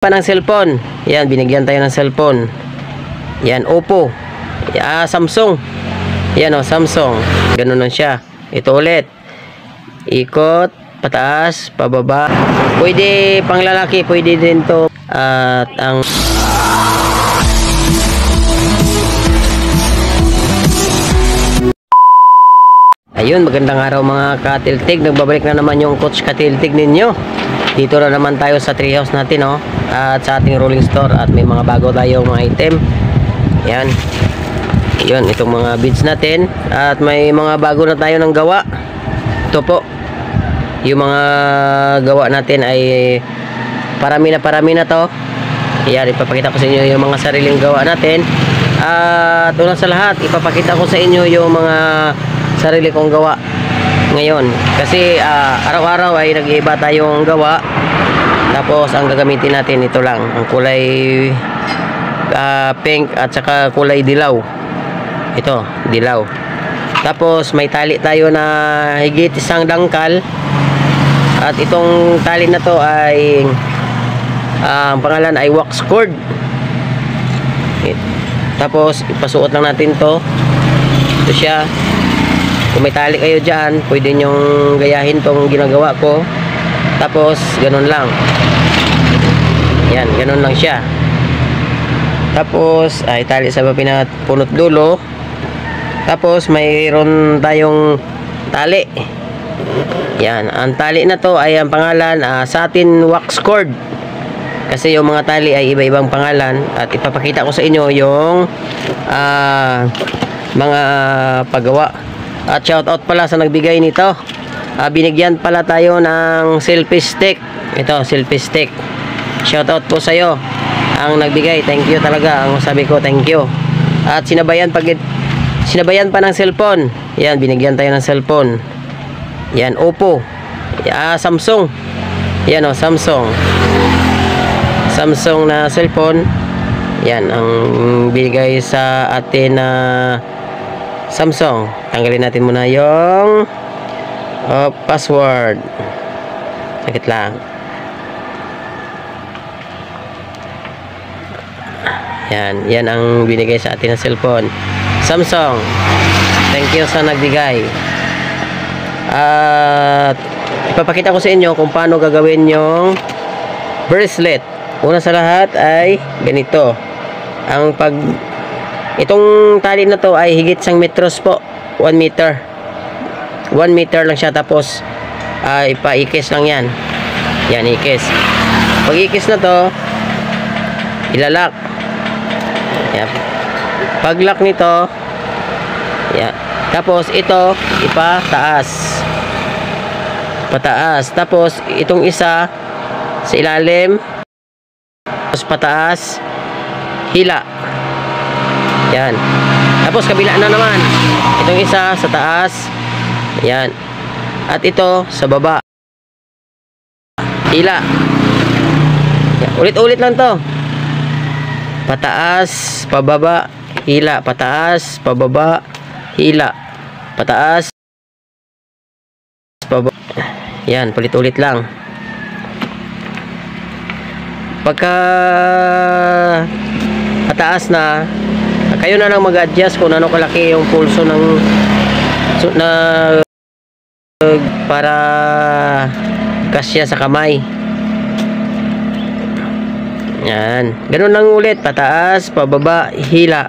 pa ng cellphone. Yan, binigyan tayo ng cellphone. Yan, Oppo. Samsung. Yan o, Samsung. Ganun lang siya. Ito ulit. Ikot, pataas, pababa. Pwede pang lalaki, pwede din to. At ang ayun, magandang araw mga katiltig. Nagbabalik na naman yung Coach Katiltig ninyo. Dito na naman tayo sa treehouse natin, oh. At sa ating rolling store. At may mga bago tayong mga item. Yan. Yun, itong mga beads natin. At may mga bago na tayo ng gawa. Ito po. Yung mga gawa natin ay parami na to. Yan, ipapakita ko sa inyo yung mga sariling gawa natin. At una sa lahat, ipapakita ko sa inyo yung mga sarili kong gawa ngayon. Kasi araw-araw ay nag-iiba tayong gawa. Tapos ang gagamitin natin ito lang. Ang kulay pink at saka kulay dilaw. Ito, dilaw. Tapos may tali tayo na higit isang dangkal. At itong tali na to ay ang pangalan ay wax cord. Tapos ipasuot lang natin to. Ito siya. Kung may tali kayo dyan, pwede nyong gayahin tong ginagawa ko. Tapos ganun lang. Yan, ganun lang siya. Tapos ay tali sa pinapunot dulo. Tapos mayroon tayong tali. Yan, ang tali na to ay ang pangalan satin wax cord. Kasi yung mga tali ay iba-ibang pangalan. At ipapakita ko sa inyo yung mga paggawa. At shoutout pala sa nagbigay nito. Binigyan pala tayo ng selfie stick. Ito, selfie stick. Shoutout po sa iyo ang nagbigay. Thank you talaga. Ang sabi ko, thank you. At sinabayan pa ng cellphone. Yan, binigyan tayo ng cellphone. Yan, Oppo. Samsung. Yan o, Samsung. Samsung na cellphone. Yan, ang binigay sa atin na Samsung. Tanggalin natin muna yung password. Sakit lang. Yan, yan ang binigay sa atin na cellphone. Samsung. Thank you sa nagbigay. At ipapakita ko sa inyo kung paano gagawin yung bracelet. Una sa lahat ay ganito. Itong tali na to ay higit 1 metros po. 1 meter. 1 meter lang siya. Tapos ipa-ikis lang yan. Yan, ikis. Pag ikis na to, ilalak. Yan. Pag lock nito, yan. Tapos ito, ipataas. Pataas. Tapos itong isa sa ilalim. Tapos pataas. Hila. Yan. Tapos kabila na naman. Itong isa sa taas. Yan. At ito sa baba. Hila. Yan. Ulit-ulit lang to. Pataas, pababa, hila. Pataas, pababa, hila. Pataas, pababa. Yan, ulit-ulit lang. Pagka pataas na, kayo na lang mag-adjust kung ano kalaki yung pulso ng para kasya sa kamay. Yan, ganun lang ulit. Pataas, pababa, hila.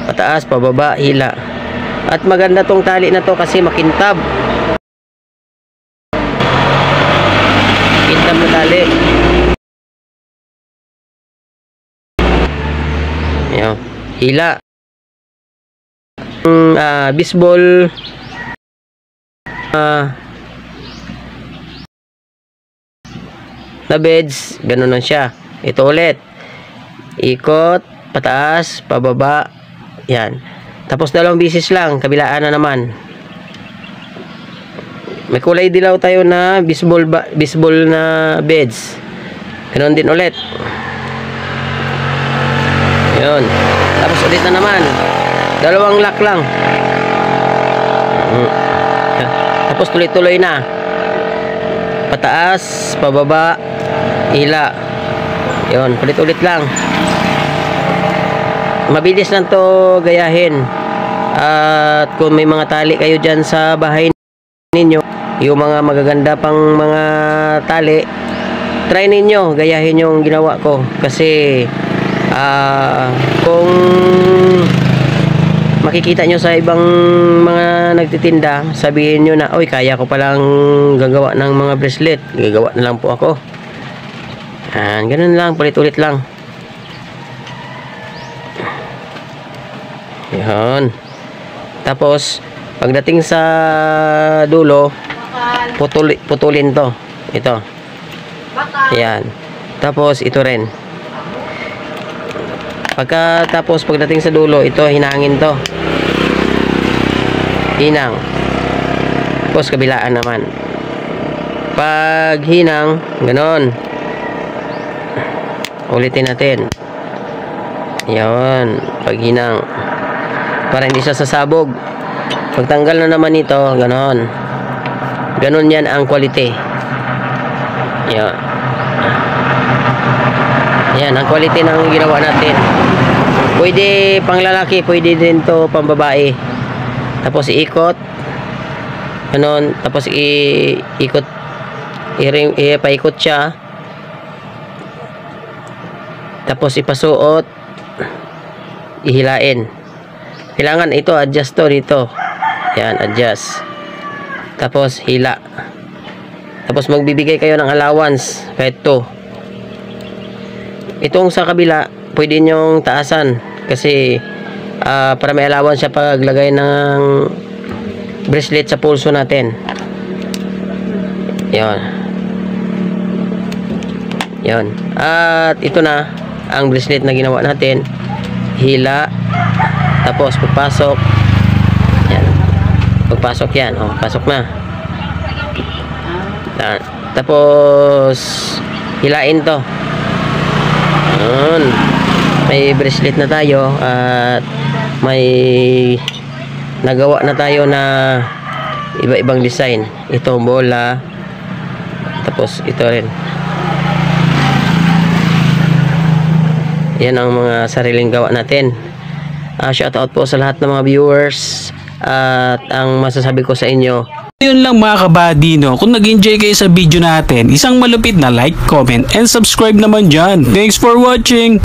Pataas, pababa, hila. At maganda tong tali na to kasi makintab. Makintab na tali. Yan, hila. Baseball na beds, ganun lang siya. Ito ulit, ikot, pataas, pababa. Yan, tapos dalawang bisis lang, kabilaan na naman. May kulay dilaw tayo na baseball na beds, ganun din ulit. Yun, tapos ulit na naman, dalawang lock lang. Tapos tuloy-tuloy na. Pataas, pababa, hila. Yun, ulit-ulit lang. Mabilis lang to gayahin. At kung may mga tali kayo dyan sa bahay ninyo, yung mga magaganda pang mga tali, try ninyo, gayahin yung ginawa ko. Kasi kung makikita nyo sa ibang mga nagtitinda, sabihin nyo na, oy, kaya ko palang gagawa ng mga bracelet, gagawa na lang po ako. Ganun lang, ulit-ulit lang. Yan. Tapos pagdating sa dulo, putulin to. Ito. Yan. Tapos ito rin. Pagkatapos pagdating sa dulo, ito hinangin to. Hinang. Tapos kabilaan naman. Pag hinang, ganon. Ulitin natin. Yan. Pag hinang, para hindi siya sasabog. Pagtanggal na naman ito, ganon. Ganon yan ang quality. Yan. Yan ang quality ng ginawa natin. Pwede pang lalaki, pwede din to pang babae. Tapos iikot. Ganon. Tapos iikot. Ipaikot siya. Tapos ipasuot. Ihilain. Kailangan ito adjust to dito. Yan, adjust. Tapos hila. Tapos magbibigay kayo ng allowance kahit to. Itong sa kabila, pwede nyong taasan kasi para may allowance siya paglagay ng bracelet sa pulso natin. Yan. Yan. At ito na ang bracelet na ginawa natin. Hila. Tapos pagpasok, yan. Pagpasok yan, oh, pasok na. Tapos hilain to. Yun. May bracelet na tayo at may nagawa na tayo na iba-ibang design. Ito bola. Tapos ito rin. Yan ang mga sariling gawa natin. Shout out po sa lahat ng mga viewers at ang masasabi ko sa inyo, yun lang mga kabady, no? Kung nag-enjoy kayo sa video natin, isang malupit na like, comment, and subscribe naman dyan. Thanks for watching!